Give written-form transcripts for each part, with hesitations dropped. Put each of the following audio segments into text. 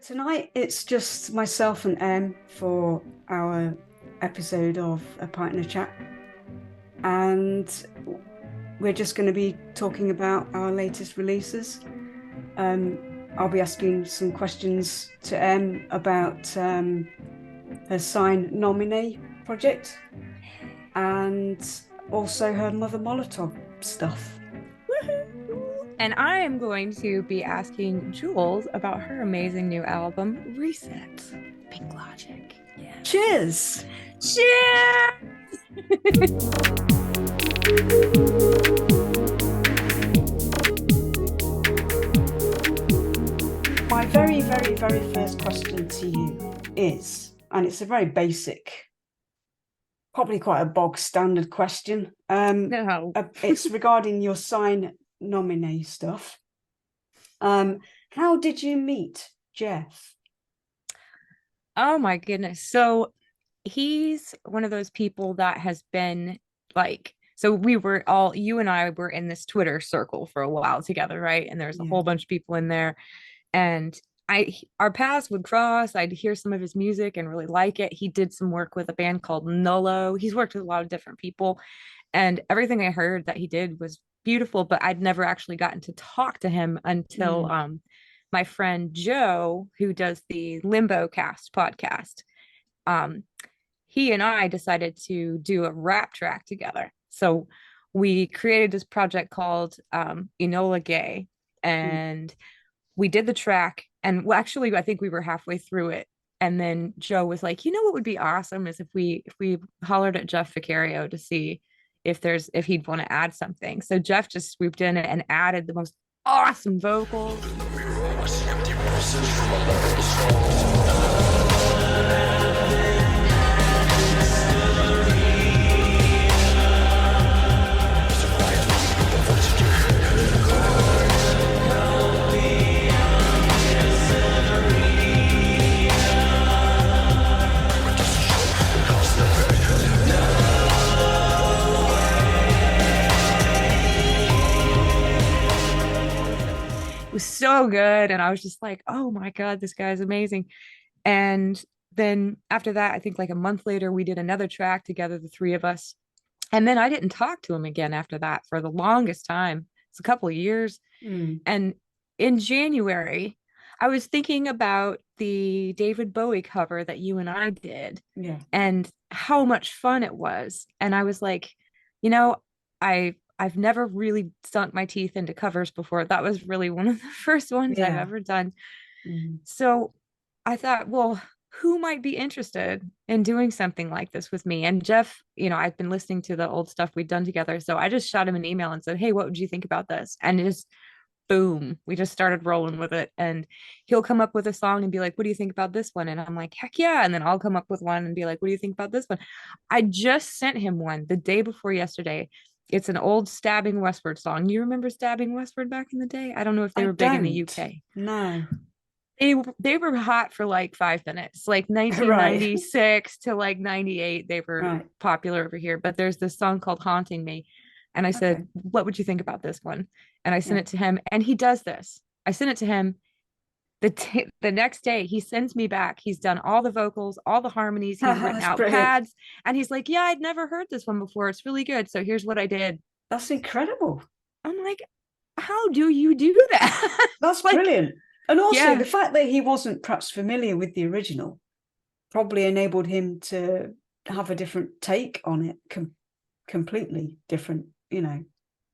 Tonight it's just myself and Em for our episode of A Pint A Chat, and we're just going to be talking about our latest releases. I'll be asking some questions to Em about her SineNomine project and also her Mother Molotov stuff. And I am going to be asking Jules about her amazing new album, Reset. Pinklogik. Yeah. Cheers! Cheers! My very, very, very first question to you is, and it's a very basic, probably quite a bog standard question. No. It's regarding your SineNomine stuff. How did you meet Jeff? Oh my goodness. So he's one of those people that has been like, so we were all, you and I were in this Twitter circle for a while together, right? And there's a whole bunch of people in there. And our paths would cross. I'd hear some of his music and really like it. He did some work with a band called Nullo. He's worked with a lot of different people. And everything I heard that he did was beautiful, but I'd never actually gotten to talk to him until my friend Joe, who does the Limbo Cast podcast, he and I decided to do a rap track together. So we created this project called Enola Gay, and we did the track. And well, actually, I think we were halfway through it. And then Joe was like, you know what would be awesome is if we hollered at Jeff Vicario to see if he'd want to add something. So Jeff just swooped in and added the most awesome vocals. Was so good, and I was just like, oh my god, this guy's amazing. And then after that, I think like a month later, we did another track together, the three of us. And then I didn't talk to him again after that for the longest time. It's a couple of years. And in January, I was thinking about the David Bowie cover that you and I did, and how much fun it was. And I was like, you know, I've never really sunk my teeth into covers before. That was really one of the first ones I've ever done. So I thought, well, who might be interested in doing something like this with me? And Jeff, you know, I've been listening to the old stuff we'd done together. So I just shot him an email and said, hey, what would you think about this? And it just, boom, we just started rolling with it. And he'll come up with a song and be like, what do you think about this one? And I'm like, heck yeah. And then I'll come up with one and be like, what do you think about this one? I just sent him one the day before yesterday. It's an old Stabbing Westward song. You remember Stabbing Westward back in the day? I don't know if they were big in the UK. No. They were hot for like 5 minutes, like 1996 to like 98. They were popular over here. But there's this song called Haunting Me. And I said, what would you think about this one? And I sent it to him, and he does this. I sent it to him. The next day, he sends me back. He's done all the vocals, all the harmonies. He's written out pads. And he's like, yeah, I'd never heard this one before. It's really good. So here's what I did. That's incredible. I'm like, how do you do that? That's like, brilliant. And also the fact that he wasn't perhaps familiar with the original probably enabled him to have a different take on it, completely different, you know.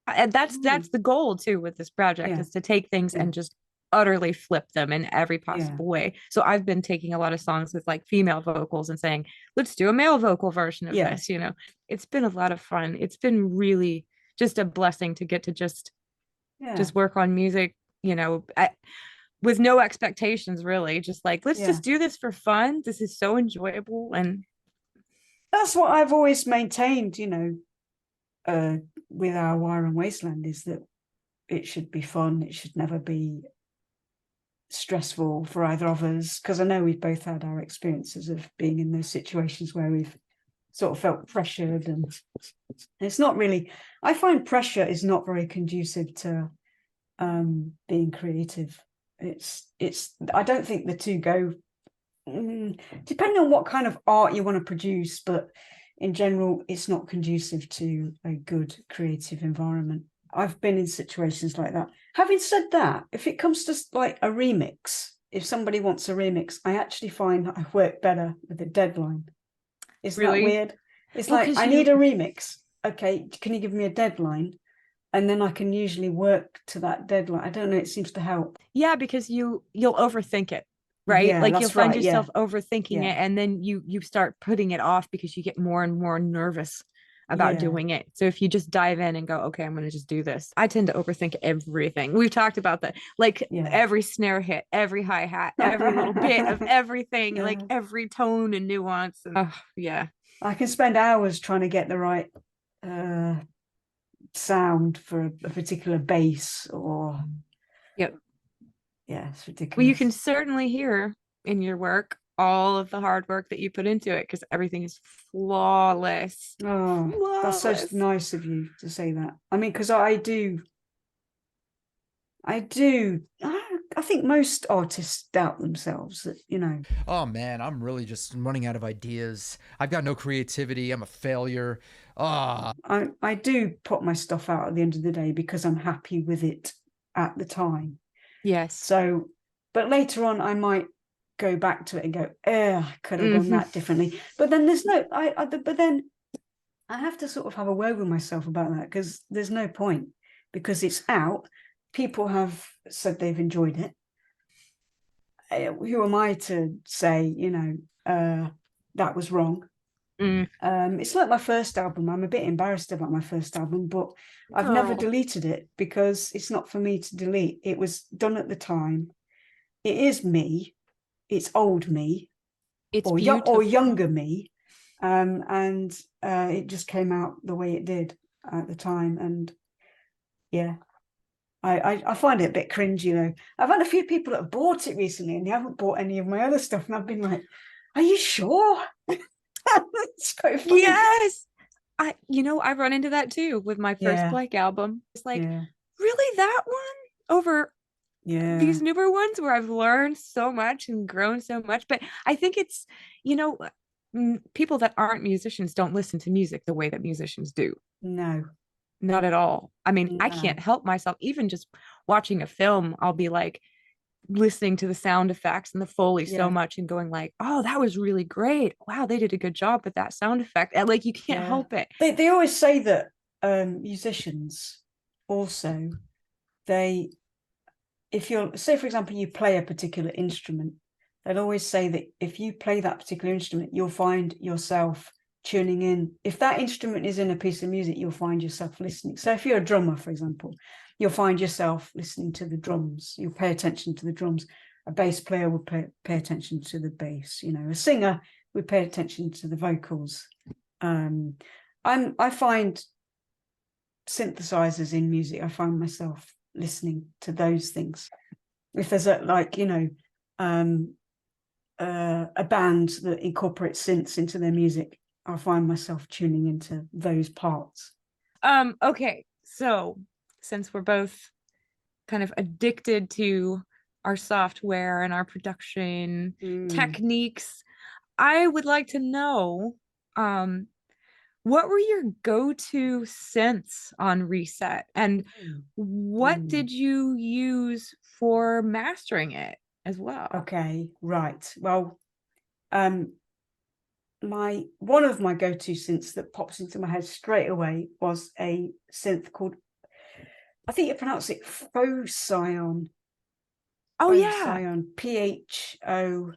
And that's the goal too with this project, is to take things and just utterly flip them in every possible way. So I've been taking a lot of songs with like female vocals and saying, let's do a male vocal version of this, you know. It's been a lot of fun. It's been really just a blessing to get to just work on music, you know, with no expectations, really. Just like, let's just do this for fun. This is so enjoyable. And that's what I've always maintained, you know, with our Wire Wasteland, is that it should be fun. It should never be stressful for either of us, because I know we've both had our experiences of being in those situations where we've sort of felt pressured, and it's not really, I find pressure is not very conducive to being creative. It's I don't think the two go, depending on what kind of art you want to produce, but in general, it's not conducive to a good creative environment. I've been in situations like that. Having said that, if it comes to like a remix, if somebody wants a remix, I actually find that I work better with a deadline. Isn't that weird? It's like, I need a remix. Okay, can you give me a deadline? And then I can usually work to that deadline. I don't know, it seems to help. Yeah, because you'll overthink it, right? Yeah, like you'll find right, yourself overthinking it, and then you start putting it off because you get more and more nervous about doing it. So if you just dive in and go, okay, I'm going to just do this. I tend to overthink everything. We've talked about that. Like every snare hit, every hi-hat, every little bit of everything, like every tone and nuance. And, I can spend hours trying to get the right sound for a particular bass or it's ridiculous. Well, you can certainly hear in your work all of the hard work that you put into it, because everything is flawless. That's so nice of you to say that. I mean, because I think most artists doubt themselves, that, you know. Oh man, I'm really just running out of ideas. I've got no creativity. I'm a failure. I do put my stuff out at the end of the day because I'm happy with it at the time. Yes. So, but later on, I might go back to it and go, I could have done that differently. But then there's no, but then I have to sort of have a word with myself about that, because there's no point, because it's out. People have said they've enjoyed it. Who am I to say, you know, that was wrong? It's like my first album. I'm a bit embarrassed about my first album, but I've never deleted it because it's not for me to delete. It was done at the time. It is me. It's old me. It's or younger me. And it just came out the way it did at the time. And I find it a bit cringy, though. I've had a few people that have bought it recently and they haven't bought any of my other stuff. And I've been like, are you sure? It's quite funny. Yes. I run into that too with my first Black album. It's like, really, that one over these newer ones where I've learned so much and grown so much. But I think it's, people that aren't musicians don't listen to music the way that musicians do. No. Not at all. I mean, I can't help myself. Even just watching a film, I'll be like listening to the sound effects and the Foley so much and going like, oh, that was really great. Wow, they did a good job with that sound effect. And like, you can't help it. They always say that musicians also, if you're, say, for example, you play a particular instrument, they'll always say that if you play that particular instrument, you'll find yourself tuning in. If that instrument is in a piece of music, you'll find yourself listening. So if you're a drummer, for example, you'll find yourself listening to the drums. You'll pay attention to the drums. A bass player will pay attention to the bass. A singer would pay attention to the vocals. I find synthesizers in music, I find myself listening to those things. If there's a band that incorporates synths into their music, I find myself tuning into those parts. Okay, so since we're both kind of addicted to our software and our production techniques, I would like to know, what were your go-to synths on Reset, and what did you use for mastering it as well? Okay, right. Well, one of my go-to synths that pops into my head straight away was a synth called, I think you pronounce it Phoscion. Oh Phoscion, Phoscyon.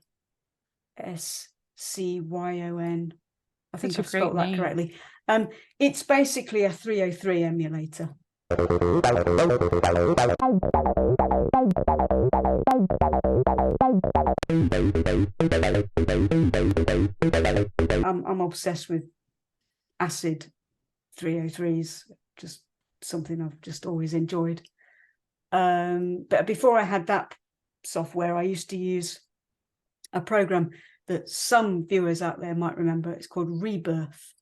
I think I've spelled that correctly. It's basically a 303 emulator. I'm obsessed with acid 303s, just something I've just always enjoyed. But before I had that software, I used to use a program that some viewers out there might remember. It's called Rebirth.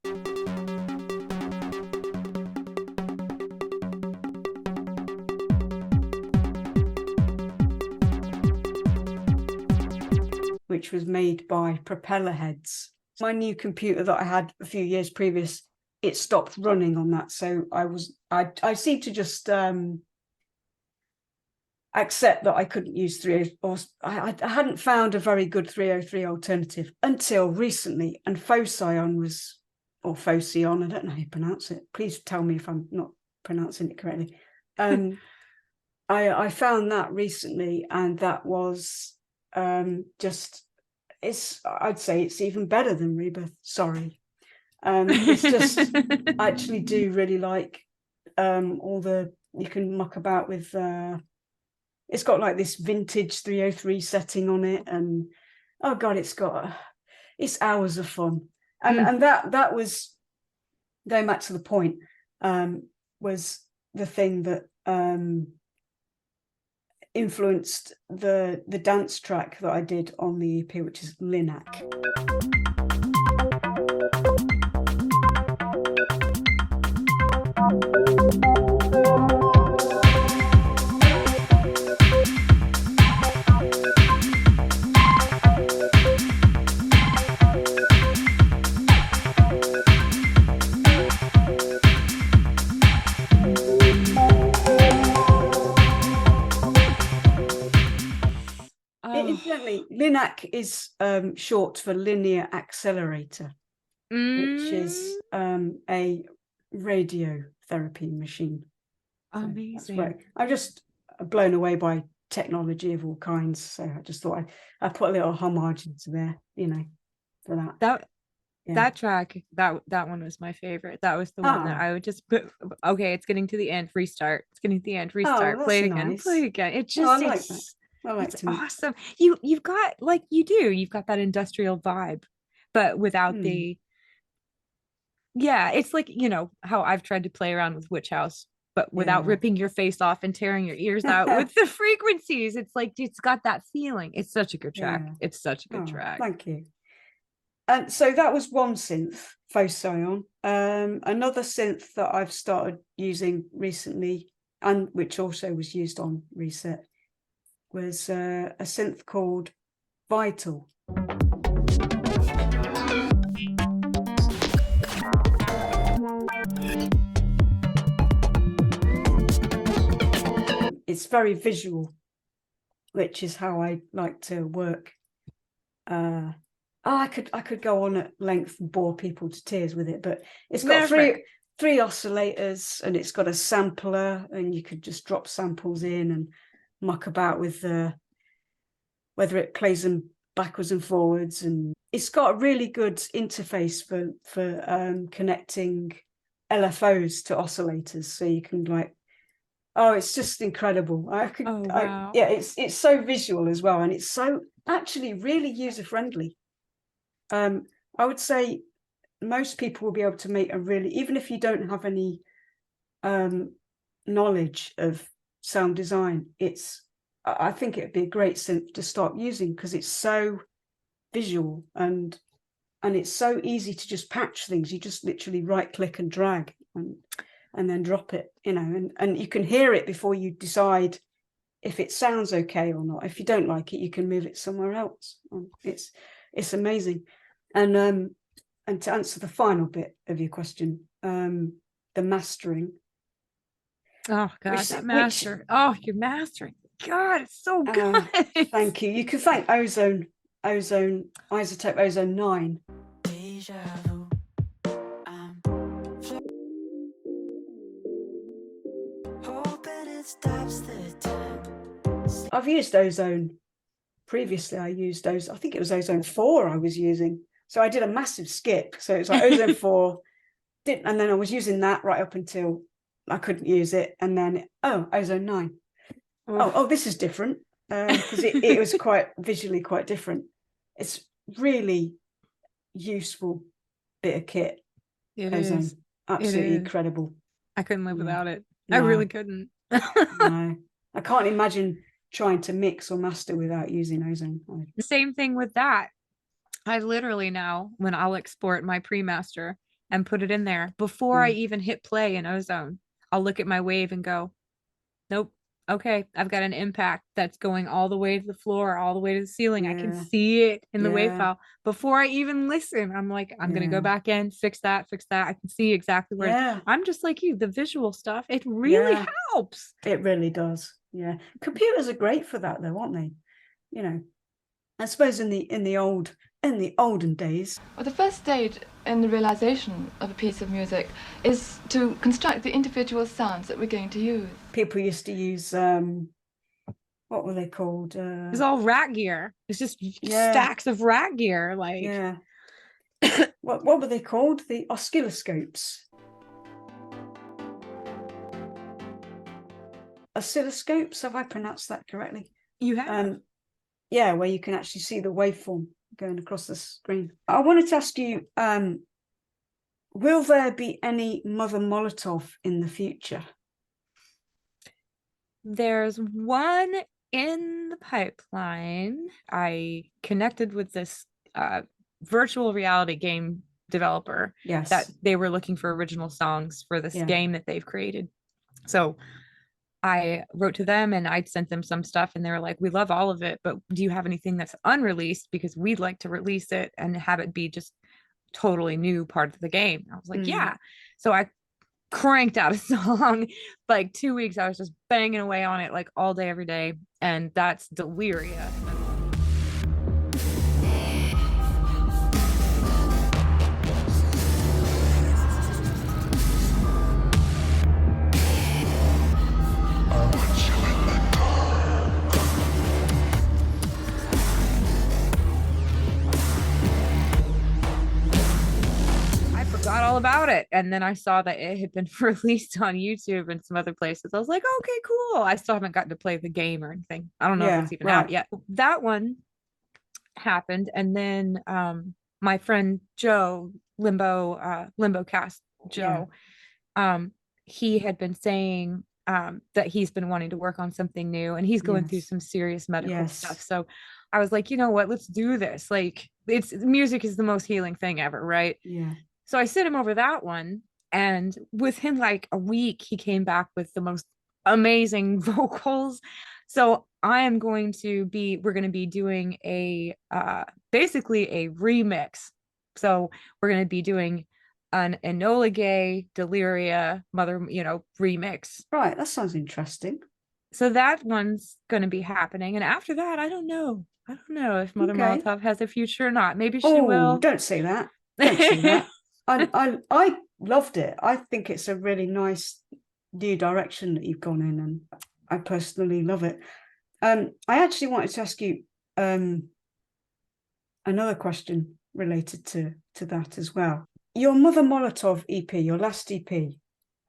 which was made by Propeller Heads. My new computer that I had a few years previous, it stopped running on that. So I seemed to just accept that I couldn't use 303, or I hadn't found a very good 303 alternative until recently. And Phocion was, or Phocion, I don't know how you pronounce it. Please tell me if I'm not pronouncing it correctly. I found that recently, and that was just, I'd say it's even better than Rebirth. Sorry. It's just, I actually do really like all the, you can muck about with, it's got like this vintage 303 setting on it, and oh God, it's hours of fun. And that was, going back to the point, was the thing that influenced the dance track that I did on the EP, which is Linak. Incidentally, Linak is short for linear accelerator, which is a radiotherapy machine. Amazing. I'm just blown away by technology of all kinds. So I just thought I'd put a little homage into there, for that. That track, that one was my favorite. That was the one that I would just put, okay, it's getting to the end, restart. It's getting to the end, restart, play it again, play it again. It just, I like that. I like it's awesome. You've got, like, you've got that industrial vibe, but without it's like, how I've tried to play around with Witch House, but without ripping your face off and tearing your ears out with the frequencies. It's like, it's got that feeling. It's such a good track. It's such a good track. Thank you. And so that was one synth, Phocion. Another synth that I've started using recently, and which also was used on Reset, was a synth called Vital. It's very visual, which is how I like to work. I could go on at length and bore people to tears with it, but it's got three oscillators, and it's got a sampler, and you could just drop samples in and muck about with whether it plays them backwards and forwards, and it's got a really good interface for connecting LFOs to oscillators, so you can it's just incredible. Wow. It's so visual as well, and it's so actually really user friendly. I would say most people will be able to make even if you don't have any knowledge of sound design, I think it'd be a great synth to start using, because it's so visual and it's so easy to just patch things. You just literally right click and drag and then drop it, and you can hear it before you decide if it sounds okay or not. If you don't like it, you can move it somewhere else. It's amazing. And to answer the final bit of your question, the mastering. Oh God, that master. You're mastering. God, it's so good. Thank you. You can thank Isotope Ozone 9. I've used Ozone previously. I think it was Ozone 4 I was using. So I did a massive skip. So it's like Ozone 4, and then I was using that right up until I couldn't use it. And then, Ozone 9. Oh, this is different, because it was visually quite different. It's really useful bit of kit. Ozone is absolutely incredible. I couldn't live without it. No. I really couldn't. No, I can't imagine trying to mix or master without using Ozone. The same thing with that. I literally now, when I'll export my pre-master and put it in there, before I even hit play in Ozone, I'll look at my wave and go, nope, okay, I've got an impact that's going all the way to the floor, all the way to the ceiling. I can Yeah. see it in the WAV Yeah. file before I even listen. I'm like, I'm going to go Yeah. back in, fix that. I can see exactly where Yeah. I'm just like you, the visual stuff. It really Yeah. helps. It really does. Yeah. Computers are great for that though, aren't they? You know, I suppose in the olden days. Well, the first stage in the realization of a piece of music is to construct the individual sounds that we're going to use. People used to use what were they called? It's all rat gear. It's just stacks of rat gear. Like, yeah. what were they called? The oscilloscopes. Oscilloscopes, have I pronounced that correctly? You have. Yeah, where you can actually see the waveform going across the screen. I wanted to ask you, will there be any Mother Molotov in the future? There's one in the pipeline. I connected with this virtual reality game developer. Yes. That they were looking for original songs for this game that they've created. So I wrote to them and I'd sent them some stuff and they were like, we love all of it, but do you have anything that's unreleased? Because we'd like to release it and have it be just totally new part of the game. I was like, yeah. So I cranked out a song. Like 2 weeks, I was just banging away on it like all day, every day. And that's Delirious. Forgot all about it, and then I saw that it had been released on YouTube and some other places. I was like, okay, cool. I still haven't gotten to play the game or anything. I don't know if it's even out yet. That one happened, and then my friend Joe, Limbo Cast Joe, he had been saying that he's been wanting to work on something new, and he's going through some serious medical stuff. So I was like, you know what, let's do this. Like, music is the most healing thing ever, right? Yeah. So I sent him over that one, and within like a week, he came back with the most amazing vocals. So we're going to be doing basically a remix. So we're going to be doing an Enola Gay Deliria Mother, remix. Right, that sounds interesting. So that one's going to be happening. And after that, I don't know if Mother Molotov has a future or not. Maybe she will. Don't say that. Don't say that. I loved it. I think it's a really nice new direction that you've gone in, and I personally love it. I actually wanted to ask you another question related to that as well. Your Mother Molotov EP, your last EP,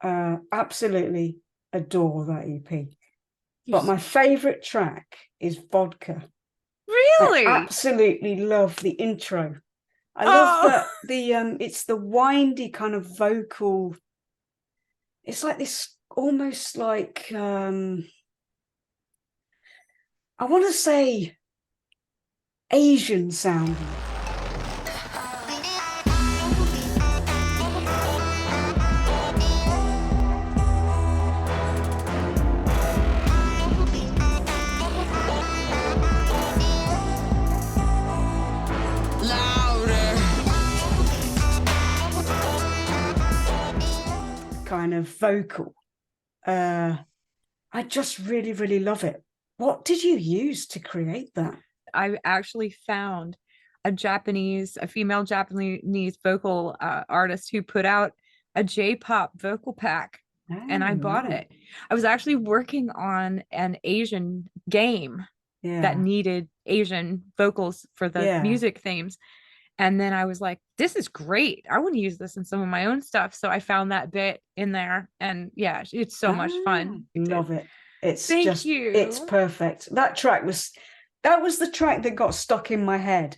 absolutely adore that EP. But my favorite track is Vodka. Really? I absolutely love the intro. I love that it's the windy kind of vocal. It's like this almost like I want to say Asian sounding. Kind of vocal. I just really, really love it. What did you use to create that? I actually found a female Japanese vocal artist who put out a J-pop vocal pack, and I bought it. I was actually working on an Asian game that needed Asian vocals for the music themes. And then I was like, this is great. I want to use this in some of my own stuff. So I found that bit in there, and it's so much fun. Love it. It's Thank you. It's perfect. That was the track that got stuck in my head.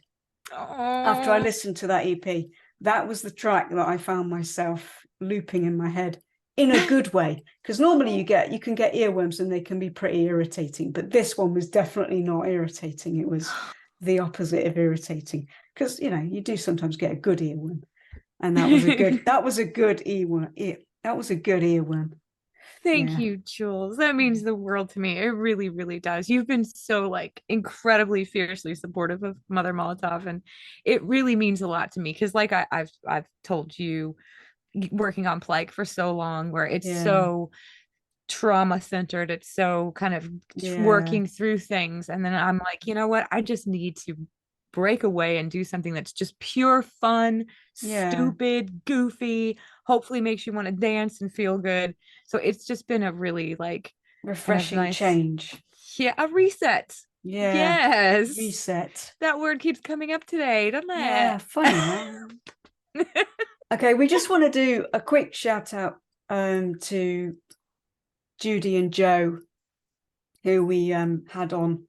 After I listened to that EP. That was the track that I found myself looping in my head in a good way. Because normally you can get earworms and they can be pretty irritating. But this one was definitely not irritating. It was the opposite of irritating. Because you do sometimes get a good earworm. And that was a good earworm. Thank Yeah. you, Jules. That means the world to me. It really, really does. You've been so like incredibly fiercely supportive of Mother Molotov, and it really means a lot to me because, like I've told you, working on Plike for so long, where it's Yeah. so trauma centered, it's so kind of Yeah. working through things, and then I'm like, you know what? I just need to break away and do something that's just pure fun, Yeah. stupid, goofy, hopefully makes you want to dance and feel good. So it's just been a really like Refreshing nice change. Yeah, a reset. Yeah. Yes. Reset. That word keeps coming up today, doesn't it? Yeah, funny, man. Okay, we just want to do a quick shout out to Judy and Joe, who we had on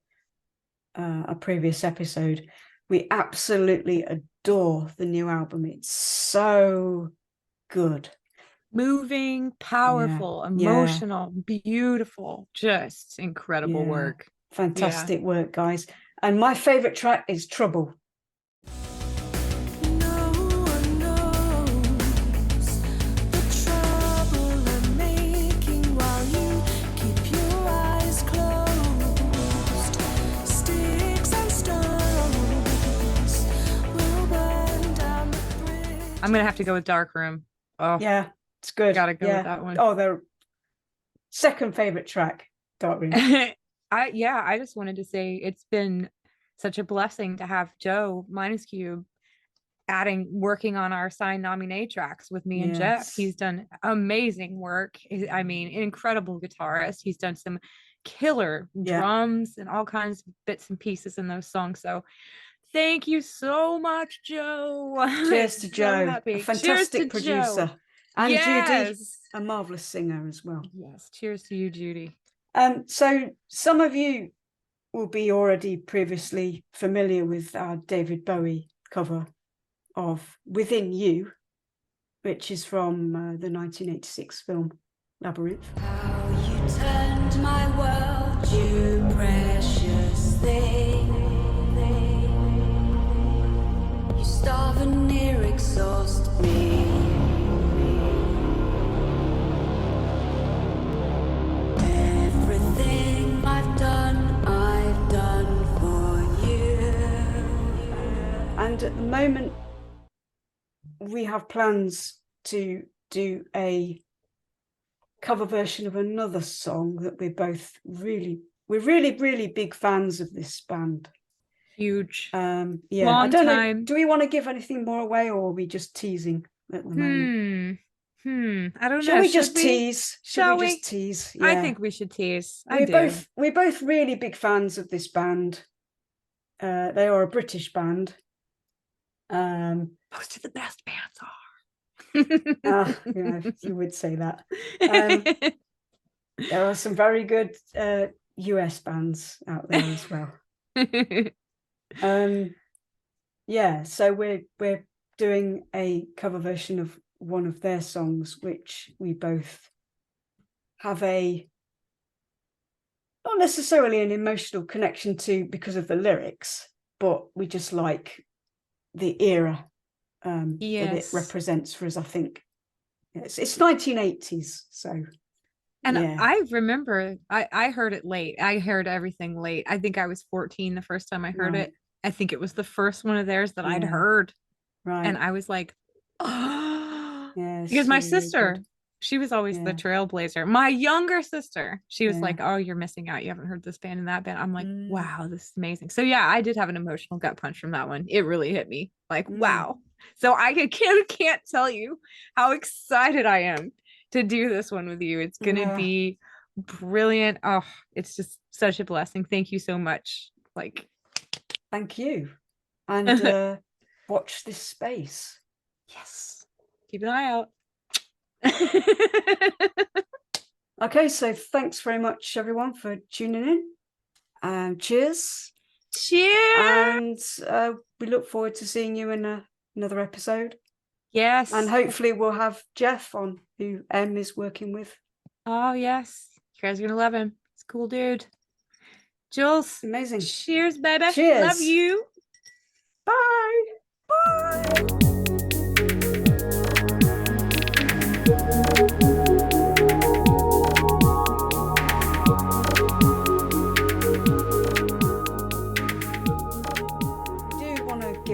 a previous episode. We absolutely adore the new album. It's so good. Moving, powerful, emotional, beautiful, just incredible work. Fantastic work, guys. And my favorite track is Trouble. I'm gonna have to go with Dark Room. Oh yeah, it's good. Gotta go with that one. Oh, their second favorite track, Dark Room. I just wanted to say it's been such a blessing to have Joe Minus Cube working on our SineNomine tracks with me and Jeff. He's done amazing work. I mean, incredible guitarist. He's done some killer drums and all kinds of bits and pieces in those songs. So thank you so much, Joe. Cheers to Joe, a fantastic producer. Joe. And Judy, a marvelous singer as well. Yes, cheers to you, Judy. So some of you will be already previously familiar with our David Bowie cover of Within You, which is from the 1986 film Labyrinth. How you turned my world, you precious thing. You starve and near exhaust me. Everything I've done for you. And at the moment, we have plans to do a cover version of another song that we're really big fans of this band. Huge. Long I don't know. Do we want to give anything more away, or are we just teasing at the moment? I don't know. Shall we just tease? Shall we just tease? Yeah. I think we should tease. We're both really big fans of this band. They are a British band. Most of the best bands are. You would say that. There are some very good US bands out there as well. So we're doing a cover version of one of their songs, which we both have not necessarily an emotional connection to because of the lyrics, but we just like the era that it represents for us. I think it's 1980s, so. And I remember I heard it late. I heard everything late. I think I was 14 the first time I heard it. I think it was the first one of theirs that I'd heard. Right. And I was like, oh, because my sister, she was always the trailblazer. My younger sister, she was like, oh, you're missing out. You haven't heard this band and that band. I'm like, wow, this is amazing. So yeah, I did have an emotional gut punch from that one. It really hit me like, wow. So I can't tell you how excited I am to do this one with you. It's going to be brilliant. Oh, it's just such a blessing. Thank you so much. Thank you. And watch this space. Yes. Keep an eye out. Okay, so thanks very much everyone for tuning in. Cheers. And we look forward to seeing you in another episode. Yes. And hopefully we'll have Jeff on, who Em is working with. Oh yes, you guys are gonna love him. He's a cool dude. Jules, amazing. Cheers, baby. Cheers. Love you. Bye. Bye.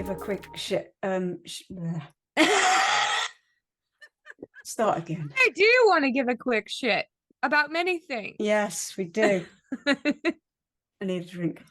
give a quick shit. Start again. I do want to give a quick shit about many things. Yes, we do. I need a drink.